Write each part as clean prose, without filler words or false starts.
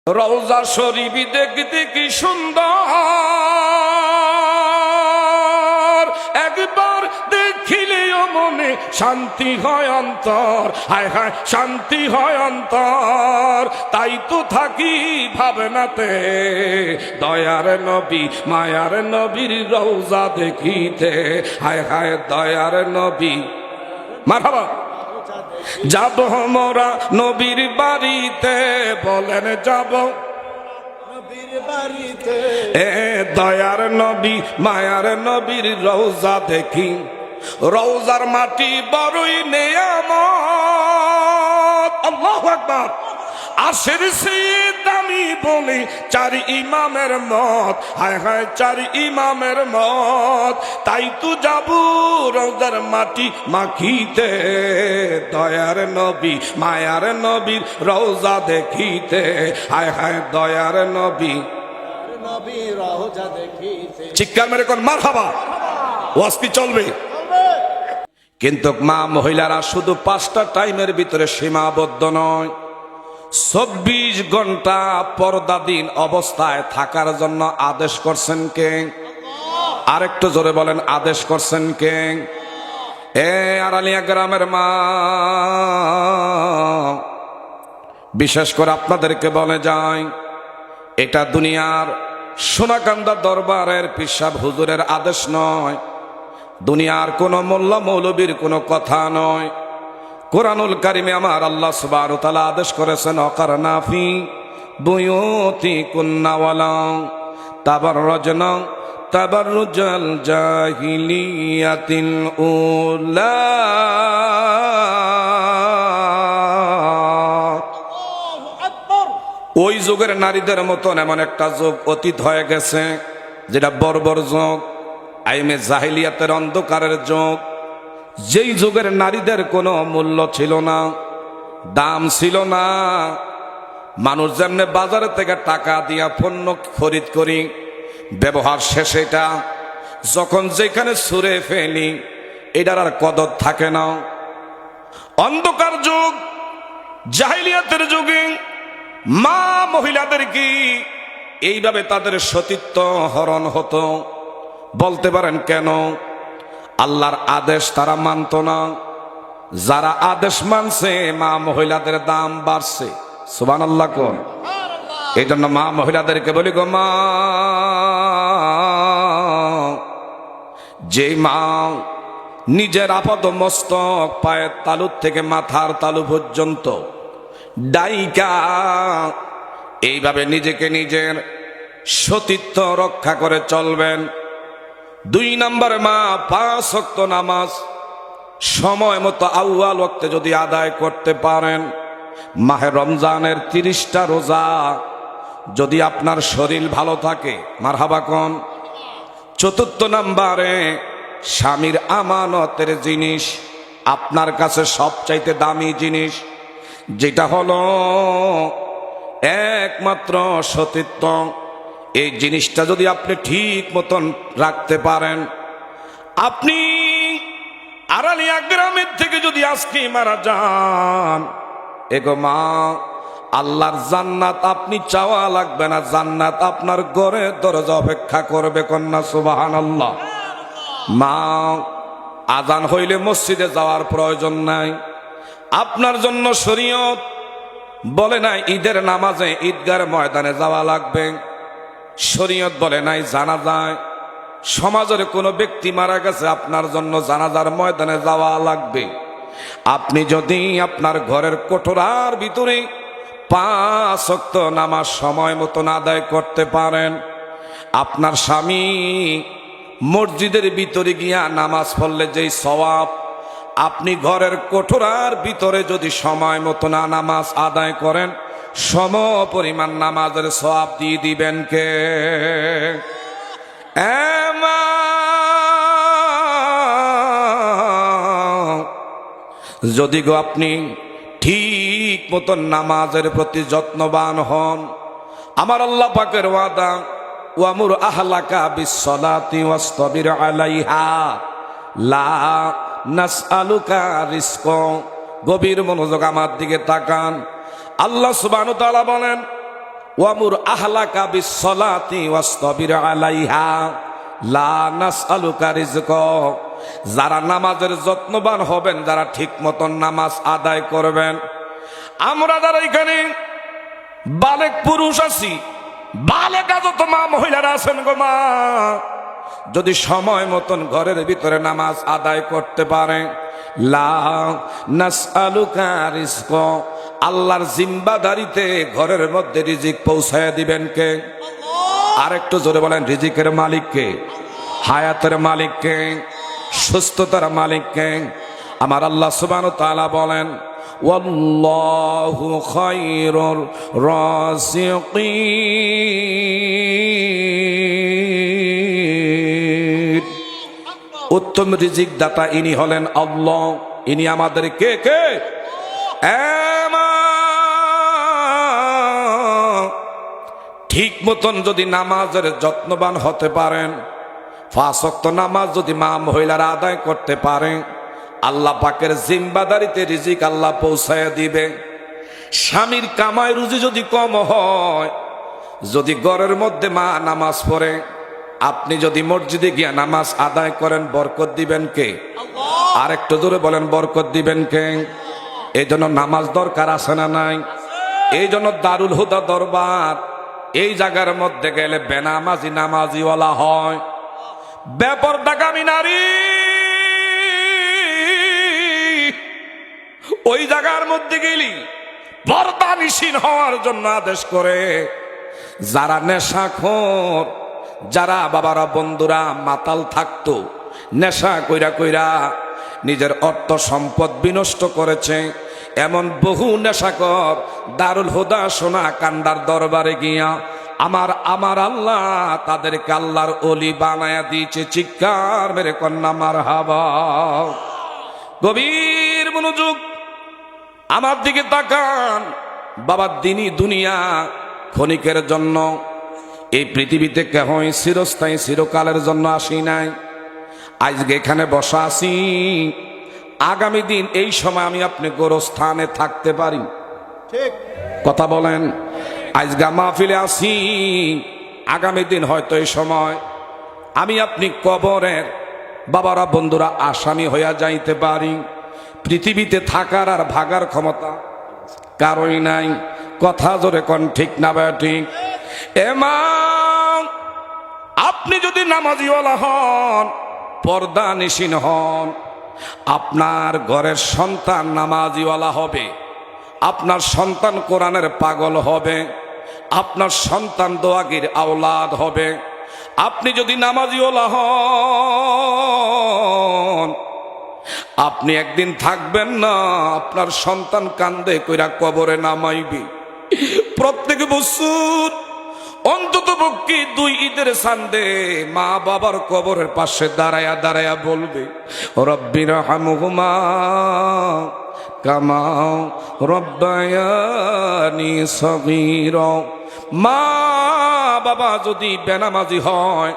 রওজা শরীফ দেখতে কি সুন্দর, একবার দেখিলেও মনে শান্তি হয় অন্তর, হায় হায় শান্তি হয় অন্তর। তাই তো থাকি ভাবনাতে দয়ার নবী মায়ার নবীর রওজা দেখিতে, হায় হায় দয়ার নবী মারহাবা। যাব মোরা নবীর বাড়িতে, বলেন যাব নবীর বাড়িতে, দয়ার নবী মায়ার নবীর রওজা দেখি। রওজার মাটি বড়ই নেয়ামত, আল্লাহু আকবার। আশের সে দামি বলি চার ইমামের মত, হায় হায় চার ইমামের মত। তাই তো যাবো রওজার মাটি মাখিতে, দয়ার নবী মায়ার নবীর রওজা দেখিতে, হায় হায় দয়ার নবী নবীর রওজা দেখিতে। চিৎকার মেরে কোন মারহাবা, ওয়াজ কি চলবে? কিন্তু মা মহিলারা শুধু 5টা টাইমের ভিতরে সীমাবদ্ধ নয়, 24 ঘন্টা পর্দাদিন অবস্থায় থাকার জন্য আদেশ করছেন কে? আরেকটু জোরে বলেন, আদেশ করছেন কে? আড়ালিয়া গ্রামের মা, বিশেষ করে আপনাদেরকে বলে যায়, এটা দুনিয়ার সোনাকান্দা দরবারের পিসাব হুজুরের আদেশ নয়, দুনিয়ার কোন মোল্লা মৌলবীর কোনো কথা নয়। কোরআনুল কারিমে আমার আল্লাহ সুবহানাহু ওয়া তাআলা আদেশ করেছেন, অকারনা ফি বুয়ুতিকুন্না ওয়ালা তাবাররাজনা তাবাররুজাল জাহিলিয়াতিল উলা। ওই যুগের নারীদের মতন এমন একটা যুগ অতীত হয়ে গেছে, যেটা বর্বর যুগ, আইমে জাহিলিয়াতের অন্ধকারের যুগ। যেই যুগের নারীদের কোনো মূল্য ছিল না, দাম ছিল না। মানুষ যেমনে বাজারে থেকে টাকা দিয়া পণ্য খরিদ করি, ব্যবহার শেষে এটা যখন যেখানে ছুঁড়ে ফেলি, এটার আর কদর থাকে না। অন্ধকার যুগ, জাহিলিয়াতের যুগে মা মহিলাদের কি এইভাবে তাদের সতীত্ব হরণ হতো। বলতে পারেন কেন? আল্লাহর আদেশ তারা মানত না। যারা আদেশ মানছে, মা মহিলাদের দাম বাড়ছে। সুবহানাল্লাহ কোন? এই জন্য মা মহিলাদেরকে বলি, গো মা, যে মা নিজের আপাত মস্তক পায়ের তালু থেকে মাথার তালু পর্যন্ত ডাইকা এইভাবে নিজেকে নিজের সতীত্ব রক্ষা করে চলবেন। 2 নম্বর মা 5 ওয়াক্ত নামাজ সময় মতো আউয়াল ওয়াক্তে যদি আদায় করতে পারেন, মাহে রমজানের 30টা রোজা যদি আপনার শরীর ভালো থাকে, মারহাবা কোন? 4 নম্বরে স্বামীর আমানতের জিনিস, আপনার কাছে সবচাইতে দামি জিনিস, যেটা হলো একমাত্র সতীত্ব। এই জিনিসটা যদি আপনি ঠিক মতন রাখতে পারেন, আপনি আড়ালিয়া গ্রামের থেকে যদি আজকে মারা যান, এগো মা, আল্লাহর জান্নাত আপনি চাওয়া লাগবে না, জান্নাত আপনার ঘরে দরজা অপেক্ষা করবে। কন্যা সুবহানাল্লাহ। মা, আজান হইলে মসজিদে যাওয়ার প্রয়োজন নাই। আপনার জন্য শরীয়ত বলে নাই ঈদের নামাজে ঈদগার ময়দানে যাওয়া লাগবে। শরীয়ত বলে নাই জানাজায়, সমাজের কোনো ব্যক্তি মারা গেছে, আপনার জন্য জানাজার ময়দানে যাওয়া লাগবে। আপনি যদি আপনার ঘরের কোঠরার ভিতরে 5 ওয়াক্ত নামাজ সময় মতন আদায় করতে পারেন, আপনার স্বামী মসজিদের ভিতরে গিয়া নামাজ পড়লে যেই সওয়াব, আপনি ঘরের কোঠরার ভিতরে যদি সময় মতো না নামাজ আদায় করেন, সম পরিমাণ নামাজের সওয়াব দিয়ে দিবেন কে? যদি গো আপনি ঠিক মতন নামাজের প্রতি যত্নবান হন, আমার আল্লাহ পাকের ওয়াদা, ওয়ামুর আহলাকা বিসসালাতি ওয়াসতাবির আলাইহা লা নাসআলুকা রিজকা। গভীর মনোযোগ আমার দিকে তাকান। আল্লাহ সুবহানাহু ওয়া তাআলা বলেন, ওয়ামুর আহলাকা বিসসালাতি ওয়াসতাবির আলাইহা লা নাসআলুকা রিজকা। যারা নামাজের যত্নবান হবেন, যারা ঠিক মতন নামাজ আদায় করবেন, আমরা যারা এখানে বালেক পুরুষ আছি, বালেকা যত মা মহিলারা আছেন গো মা, যদি সময় মতন ঘরের ভিতরে নামাজ আদায় করতে পারে, লা নাসআলুকা রিজকা, আল্লাহর জিম্মাদারিতে ঘরের মধ্যে রিজিক পৌঁছায় দিবেন কে? আরেকটু জোরে বলেন, রিজিকের মালিক কে? হায়াতের মালিক কে? সুস্থতার মালিক কে? আমার আল্লাহ সুবহানাহু ওয়া তাআলা বলেন, ওয়াল্লাহু খায়রুর রাযিকিন। উত্তম রিজিক দাতা ইনি হলেন আল্লাহ। ইনি আমাদের কে কে? ঠিক মতন যদি নামাজের যত্নবান হতে পারেন, 5 ওয়াক্ত নামাজ যদি মা মহিলারা আদায় করতে পারে, আল্লাহ পাকের জিম্মাদারিতে রিজিক আল্লাহ পৌঁছায় দিবে। স্বামীর কামাই রুজি যদি কম হয়, যদি ঘরের মধ্যে মা নামাজ পড়ে, আপনি যদি মসজিদে গিয়া নামাজ আদায় করেন, বরকত দিবেন কে? আর একটু জোরে বলেন, বরকত দিবেন কে? এই জন্য নামাজ দরকার আছে না নাই? এই জন্য দারুল হুদা দরবার, এই জায়গার মধ্যে গেলে বেনামাজি নামাজিওয়ালা হয়। বেপরদাকামী নারী ওই জায়গার মধ্যে গেলি পর্দানিশীন হওয়ার জন্য আদেশ করে। যারা নেশাখোর, যারা বাবারা বন্ধুরা মাতাল থাকতো, নেশা কইরা কইরা নিজের অর্থ সম্পদ বিনষ্ট করেছে, এমন বহু নেশাকর দারুল হুদা সোনা কান্দার দরবারে গিয়া আমার আল্লাহ তাদেরকে আল্লাহর ওলি বানায়া দিয়েছে। চিৎকার মেরে কন্যা মারহাবা। গভীর মনোযোগ, আমার দিকে তাকান বাবা। দিনই দুনিয়া ক্ষণিকের জন্য, এই পৃথিবীতে কেহই চিরস্থায়ী চিরকালের জন্য আসি নাই। আজকে এখানে বসা আছি, আগামী দিন এই সময় আমি আপনি গোরস্থানে থাকতে পারি। ঠিক কথা বলেন। আজকে মাহফিলে আসি, আগামী দিন হয়তো এই সময় আমি আপনি কবরের বাবারা বন্ধুরা আসামি হইয়া যাইতে পারি। পৃথিবীতে থাকার আর ভাগার ক্ষমতা কারোই নাই। কথা জোরে কোন ঠিক না বা ঠিক? মা, আপনি যদি নামাজিওয়ালা হন, পর্দানিশীন হন, আপনার ঘরের সন্তান নামাজিওয়ালা হবে, আপনার সন্তান কোরআনের পাগল হবে, আপনার সন্তান দোয়াগির আওলাদ হবে। আপনি যদি নামাজিওয়ালা হন, আপনি একদিন থাকবেন না, আপনার সন্তান কান্দে কইরা কবরে নামাইবি। প্রত্যেক বছর অন্তত পক্ষে 2 ঈদের সান্দে মা বাবার কবরের পাশে দাঁড়ায়া দাঁড়ায়া বলবে, রব্বির হামহুমা কামা রব্বায়ানি সগীরা। মা বাবা যদি বেনামাজি হয়,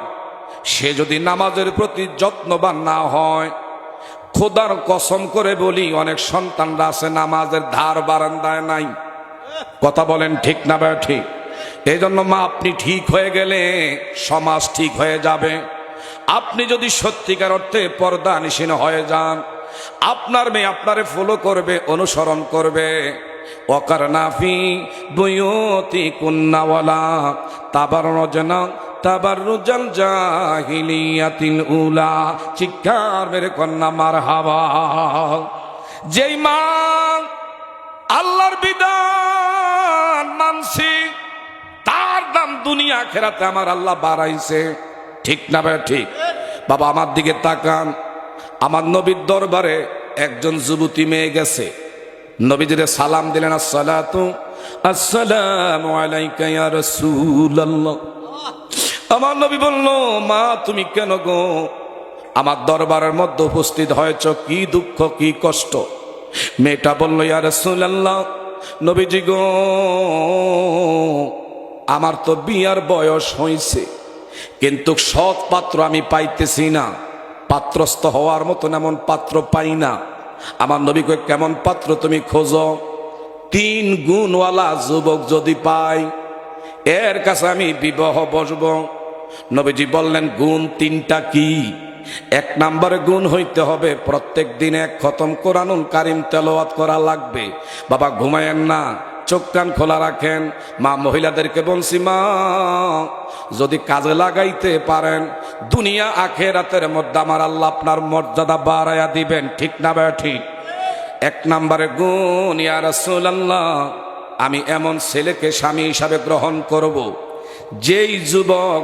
সে যদি নামাজের প্রতি যত্নবান না হয়, খোদার কসম করে বলি অনেক সন্তানরা আছে নামাজের ধার বারান্দায় নাই। কথা বলেন ঠিক না বা ঠিক? এই জন্য মা, আপনি ঠিক হয়ে গেলে সমাজ ঠিক হয়ে যাবে। আপনি যদি সত্যিকার অর্থে পর্দানিশীন হয়ে যান, আপনার মেয়ে আপনারে ফলো করবে, অনুসরণ করবে। ওয়াকারনা ফি বুয়ুতিকুন্না ওয়ালা তাবাররুজনা তাবাররুজাল জাহিলিয়াতিল উলা। চিৎকার মেরে কন্যা মারহাবা। যেই মা আল্লাহর বিধান মানছি, তার দাম দুনিয়া আখিরাতে আমার আল্লাহ বাড়াইছে। ঠিক না ভাই? ঠিক। বাবা আমার দিকে তাকান। আমার নবীর দরবারে একজন যুবতী মেয়ে গেছে, নবীজিরে সালাম দিলেন, আসসালাতু আসসালামু আলাইকা ইয়া রাসূলুল্লাহ। আমার নবী বলল, মা তুমি কেন গো আমার দরবারের মধ্যে উপস্থিত হয়েছ? কি দুঃখ, কি কষ্ট? মেয়েটা বলল, ইয়া রাসূলুল্লাহ, নবীজি গো, আমার তো বিয়ার বয়স হয়েছে, কিন্তু সৎ পাত্র আমি পাইতেছি না, পাত্রস্থ হওয়ার মতন এমন পাত্র পাই না। আমার নবী কই, কেমন পাত্র তুমি খোঁজো? 3 গুণওয়ালা যুবক যদি পাই, এর কাছে আমি বিবাহ বসব। নবীজি বললেন গুণ তিনটা কি? এক নম্বরে গুণ হইতে হবে প্রত্যেক দিন এক খতম কোরআনুল কারীম তেলাওয়াত করা লাগবে। বাবা ঘুমায়েন না, চোখ কান খোলা রাখেন। মা মহিলাদেরকে বলছি, মা যদি কাজে লাগাইতে পারেন দুনিয়া আখিরাতের মধ্যে আমার আল্লাহ আপনার মর্যাদা বাড়ায়া দিবেন। ঠিক না ভাই? ঠিক। এক নম্বরে গুণ, ইয়া রাসূলুল্লাহ আমি এমন ছেলেকে স্বামী হিসাবে গ্রহণ করব যেই যুবক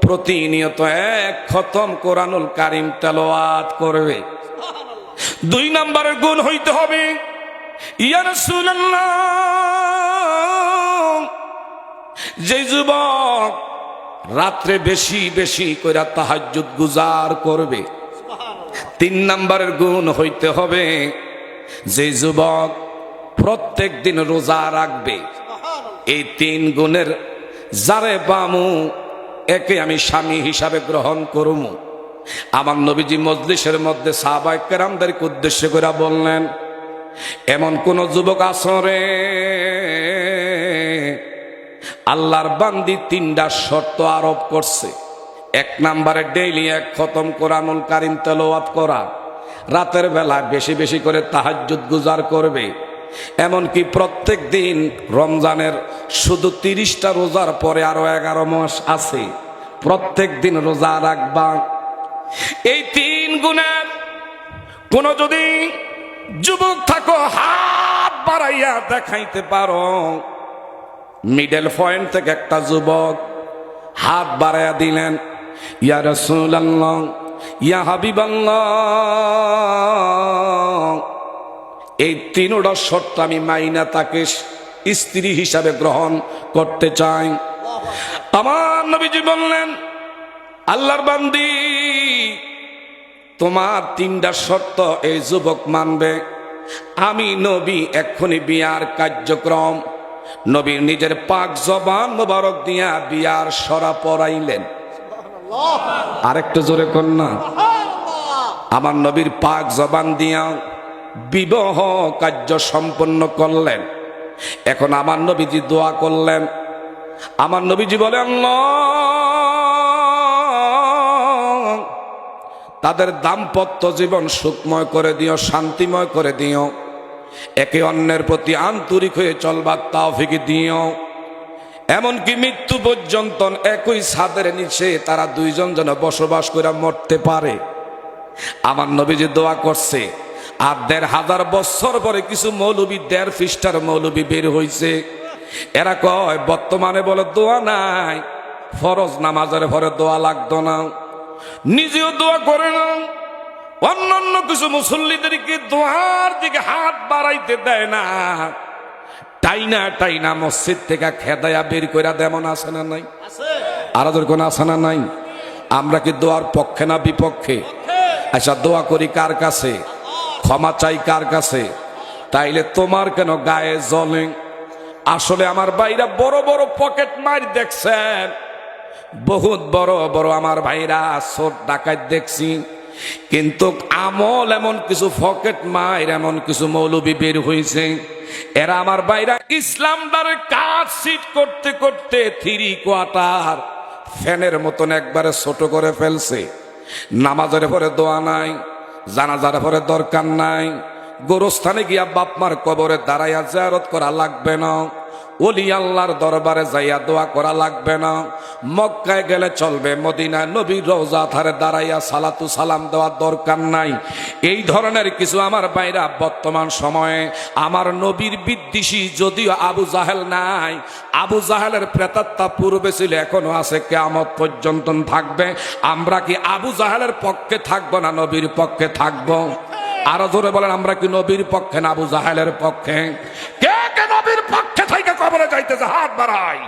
প্রতিনিয়ত এক খতম কোরআনুল কারীম তেলাওয়াত করবে। দুই নম্বরের গুণ হইতে হবে, ইয়া রাসূলুল্লাহ যে যুবক রাত্রে বেশি বেশি করে তাহাজ্জুদ গুজার করবে। তিন নম্বরের গুণ হইতে হবে যে যুবক প্রত্যেক দিন রোজা রাখবে। এই তিন গুণের যারে পামু একে আমি স্বামী হিসাবে গ্রহণ করবো। আমার নবীজি মজলিসের মধ্যে সাহাবায়ে কেরামদেরকে উদ্দেশ্য করে বললেন, এমন কোন যুবক আসরে আল্লাহর বান্দি তিনটা শর্ত আরোপ করছে। এক নম্বরে ডেইলি এক খতম কোরআনুল কারীম তেলাওয়াত করা, রাতের বেলা বেশি বেশি করে তাহাজ্জুদ গুজার করবে, এমনকি প্রত্যেক দিন রমজানের শুধু 30টা রোজার পরে আরো 11 মাস আছে, প্রত্যেক দিন রোজা রাখবা। এই তিন গুণের কোন যদি যুবক থাকো হাত বাড়াইয়া দেখাইতে পারো। মিডল পয়েন্ট থেকে একটা যুবক হাত বাড়াইয়া দিলেন, ইয়া রাসূলুল্লাহ ইয়া হাবিবাল্লাহ এই তিনটা শর্ত আমি মাইনা তাকে স্ত্রী হিসাবে গ্রহণ করতে চাই। আমার নবীজি বললেন, আল্লাহর বান্দি তোমার তিনটা শর্ত এই যুবক মানবে, আমি নবী এক্ষুনি বিয়ার কার্যক্রম। নবীর নিজের পাক জবান মোবারক দিয়া বিয়ার সরা পড়াইলেন। আরেকটু জোরে কর না। আমার নবীর পাক জবান দিয়া বিবাহ কার্য সম্পন্ন করলেন। এখন আমার নবীজি দোয়া করলেন। আমার নবীজি বলেন, আল্লাহ তাদের দাম্পত্য জীবন সুখময় করে দিও, শান্তিময় করে দিও, একে অন্যের প্রতি আন্তরিক হয়ে চলবার তৌফিক দিও, এমনকি মৃত্যু পর্যন্ত একই ছাদের নিচে তারা দুইজন যেন বসবাস করে মরতে পারে। আমার নবীজি দোয়া করছে। আর 1500 বছর পরে কিছু মৌলবী 1.5 পৃষ্ঠার মৌলবী বের হইছে। এরা কয় বর্তমানে বলে দোয়া নাই, ফরজ নামাজের পরে দোয়া লাগতো না, নিজেও দোয়া করে না, অন্যান্য কিছু মুসল্লিদেরকে দোয়ার দিকে হাত বাড়াইতে দেয় না, টাইনা টাইনা মসজিদ থেকে খেদায়া বের করে দেমন আছে না নাই? আর কোন আছে না নাই? আমরা কি দোয়ার পক্ষে না বিপক্ষে? আচ্ছা দোয়া করি কার কাছে? ক্ষমা চাই কার কাছে? তাইলে তোমার কেন গায়ে জ্বলে? আসলে আমার ভাইরা বড় বড় পকেট মার দেখছেন, বহুত বড় বড় আমার ভাইরা চোর ডাকাত দেখছি, কিন্তু আমল এমন কিছু পকেট মার এমন কিছু মৌলবী বের হয়েছে। এরা আমার ভাইরা ইসলামদারে কাজ সিট করতে করতে 3/4 ফ্যানের মতন একবারে ছোট করে ফেলছে। নামাজের পরে দোয়া নাই, জানাজার পরে দরকার নাই, গোরস্থানে গিয়া বাপমার কবরে দাঁড়াইয়া জিয়ারত করা লাগবে না, ওলি আল্লাহর দরবারে যাইয়া দোয়া করা লাগবে না, মক্কায় গেলে চলবে, মদিনায় নবীর রওজা ধারে দাঁড়াইয়া সালাতু সালাম দেওয়ার দরকার নাই। এই ধরনের কিছু আমার ভাইরা বর্তমান সময়ে আমার নবীর বিদ্বেষী, যদিও আবু জাহেল নাই, আবু জাহেলের প্রেতাত্মা পূর্বে ছিল, এখনো আছে, কিয়ামত পর্যন্ত থাকবে। আমরা কি আবু জাহেলের পক্ষে থাকবো না নবীর পক্ষে থাকবো? আরো জোরে বলেন, আমরা কি নবীর পক্ষে না আবু জাহেলের পক্ষে? কে কে নবীর পক্ষে থেকে কবরে যাইতেছে হাত বাড়াই।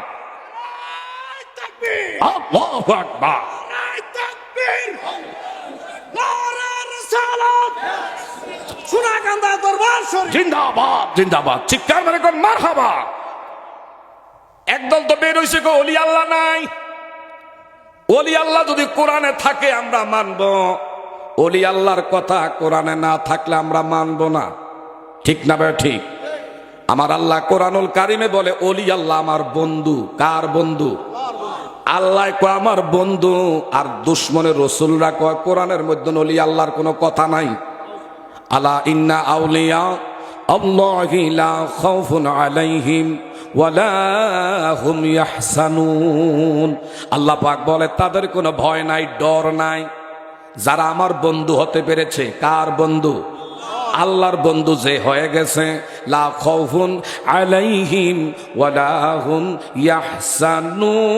আল্লাহু আকবার। জিন্দাবাদ জিন্দাবাদ, চিৎকার মেরে কোন মারহাবা। একদল তো বের হইছে গো ওলি আল্লাহ নাই। ওলি আল্লাহ যদি কোরআনে থাকে আমরা মানবো, ওলি আল্লাহর কথা কোরআনে না থাকলে আমরা মানবো না। ঠিক না ভাই? ঠিক। আমার আল্লাহ কোরআনুল কারিমে বলে ওলি আল্লাহ আমার বন্ধু। কার বন্ধু? আল্লাহ কয় আমার বন্ধু, আর দুশ্মনের রসুলরা কয় কোরআনের মধ্যে ওলি আল্লাহর কোনো কথা নাই। আলা ইন্না আউলিয়া আল্লাহি লা খাউফুন আলাইহিম ওয়ালা হুম ইয়াহসানুন। আল্লাহ পাক বলে তাদের কোনো ভয় নাই, ডর নাই, যারা আমার বন্ধু হতে পেরেছে। কার বন্ধু? আল্লাহর বন্ধু যে হয়ে গেছে, লা খাউফুন আলাইহিম ওয়ালা হুম ইয়াহসানুন।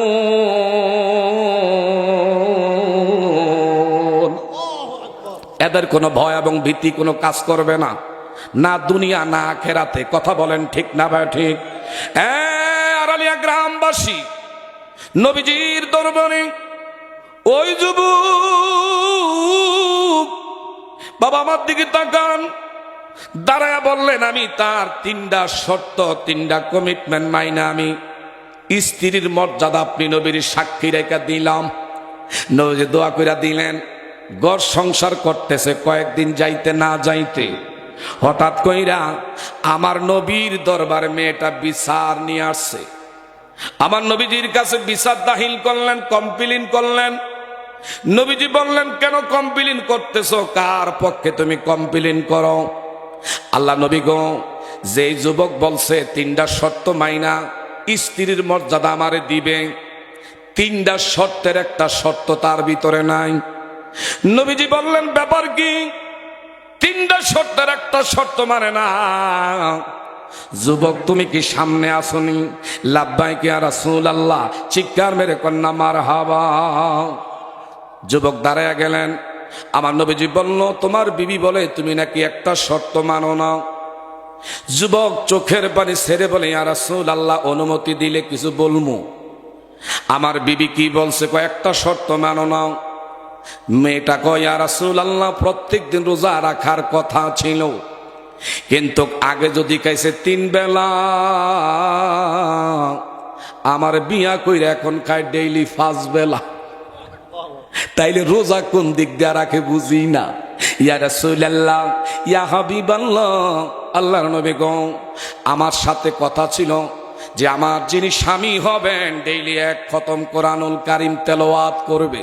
এদের কোনো ভয় এবং ভীতি কোনো কাজ করবে না, না দুনিয়া না আখেরাতে। কথা বলেন ঠিক না ভাই? ঠিক। আড়ালিয়া গ্রামবাসী নবীজির দরবারে ওই যুবক বাবা আমার দিকে তাকান, দাঁড়ায়া বললেন আমি তার 3টা শর্ত, 3টা কমিটমেন্ট মাইনা আমি স্ত্রীর মর্যাদা আপনি নবীর সাক্ষী রেখা দিলাম। নবীজি দোয়া কইরা দিলেন। ঘর সংসার করতেছে কয়েকদিন যাইতে না যাইতে হঠাৎ কইরা আমার নবীর দরবারে মেয়েটা বিচার নিয়ে আসছে। আমার নবীজির কাছে বিচার দাখিল করলেন, কমপ্লেইন করলেন। নবীজি বললেন কেন কমপ্লেইন করতেছো? কার পক্ষে তুমি কমপ্লেইন করো? আল্লাহ নবী গো, যে যুবক বলছে 3টা শর্ত মাইনা স্ত্রীর মর্যাদা আমারে দিবে, 3টা শর্তের একটা শর্ত তার ভিতরে নাই। নবীজি বললেন ব্যাপার কি? 3টা শর্তের একটা শর্ত মানে না। যুবক তুমি কি সামনে আসনি? লাব্বাইক ইয়া রাসূলুল্লাহ, চিৎকার মেরে কন্যা মারহাবা। যুবক দাঁড়ায়া গেলেন। আমার নবীজি বলল তোমার বিবি বলে তুমি নাকি একটা শর্ত মানো না। যুবক চোখের পানি ছেড়ে বলে ইয়া রাসূলুল্লাহ, অনুমতি দিলে কিছু বলমু। আমার বিবি কি বলছে? কয়েকটা শর্ত মানো না। মেয়েটা কয় ইয়া রাসূলুল্লাহ, প্রত্যেকদিন রোজা রাখার কথা ছিল, কিন্তু আগে যদি খাইছে 3 বেলা, আমার বিয়া কইরা এখন খায় ডেইলি 5 বেলা। তাইলে রোজা কোন দিক দিয়ে রাখে বুঝি না। ইয়া রাসূলুল্লাহ, ইয়া হাবিবাল্লাহ, আল্লাহর নবী গো, আমার সাথে কথা ছিল যে আমার যিনি স্বামী হবেন ডেইলি 1 খতম কোরআনুল কারীম তেলাওয়াত করবে।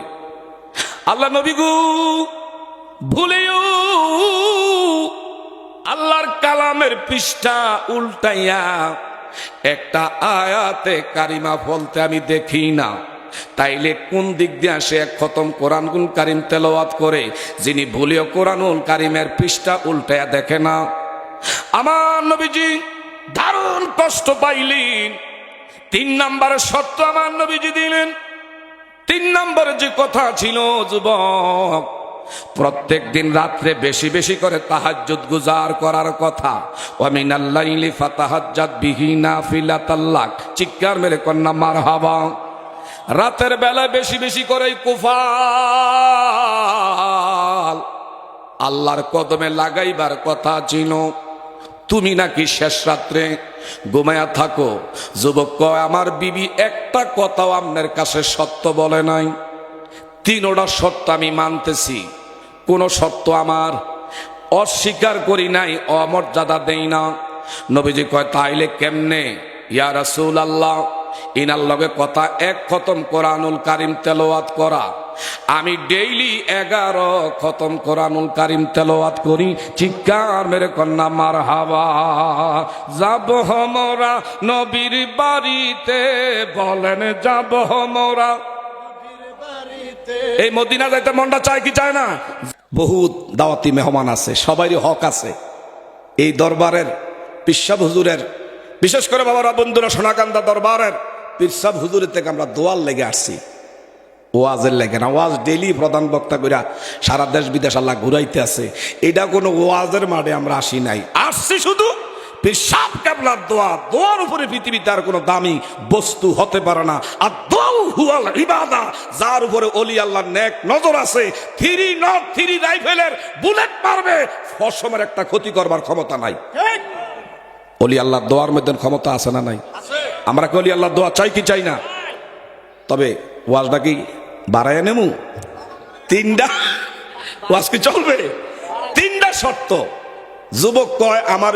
আল্লাহ নবী গো, ভুলেও আল্লাহর কালামের পৃষ্ঠা উল্টাইয়া একটা আয়াতে কারিমা বলতে আমি দেখি না। তাইলে কোন দিক দিয়ে আসে 1 খতম কোরআনুল কারীম তেলাওয়াত করে, যিনি ভুলেও কোরআনুল কারীমের পৃষ্ঠা উল্টাইয়া দেখে না? আমার নবীজি দারুণ কষ্ট পাইলেন। 3 নম্বরের শর্ত আমার নবীজি দিলেন। 3 নম্বরে যে কথা ছিল, যুবক প্রত্যেক দিন রাত্রে বেশি বেশি করে তাহাজ্জুদ গুজার করার কথা। ওয়া মিনাল লাইলি ফাতাহাজ্জাদ বিহি নাফিলাতাল লাক, চিৎকার মেরে কন্যা মারহাবা। রাতের বেলায় বেশি বেশি করে কুফাল আল্লাহর কদমে লাগাইবার কথা ছিল। তুমি নাকি শেষ রাত্রে ঘুমায়া থাকো। যুবক কয় আমার বিবি একটা কথাও আপনার কাছে সত্য বলে নাই। 3টা সত্য আমি মানতেছি, কোন সত্য আমার অস্বীকার করি নাই, অমর্যাদা দেই না। নবীজি কয় তাইলে কেমনে? ইয়া রাসূলুল্লাহ, ইনার লগে কথা 1 খতম কোরআনুল কারীম তেলাওয়াত করা। আমি ডেইলি 11 খতম কোরআনুল কারীম তেলাওয়াত করি। চিৎকার মেরে কন্যা মারহাবা। যাব মোরা নবীর বাড়িতে, বলেন যাব মোরা। এই মদিনা যাইতে মনটা চায় কি চায় না? বহুত দাওয়াতি মেহমান আছে, সবারই হক আছে। এই দরবারের পীর সাহেব হুজুরের, বিশেষ করে বাবারা বন্ধুরা সোনাকান্দা দরবারের পীর সাহেব হুজুরের থেকে আমরা দোয়ার লেগে আসছি, ওয়াজের লেগে না। ওয়াজ ডেইলি প্রধান বক্তা কইরা সারা দেশ বিদেশ আল্লাহ ঘুরাইতে আছে। এটা কোনো ওয়াজের মাঠে আমরা আসি নাই, আসছি শুধু পীর সাহেব কেবলার দোয়া। দোয়ার উপরে পৃথিবীতে আর কোনো দামি বস্তু হতে পারে না। আর দোয়া হুয়াল ইবাদা, যার উপরে ওলি আল্লাহর নেক নজর আছে। 3 রাইফেলের বুলেট মারবে, ফসমের একটা ক্ষতি করবার ক্ষমতা নাই। ওলি আল্লাহর দোয়ার মধ্যে ক্ষমতা আছে না নাই? আমরা কি ওলি আল্লাহর দোয়া চাই কি চাই না? তবে ওয়াজটা কি বাড়ায় নেমু? 3টা ওয়াজ কি চলবে? 3টা শর্ত। যুবক কয় আমার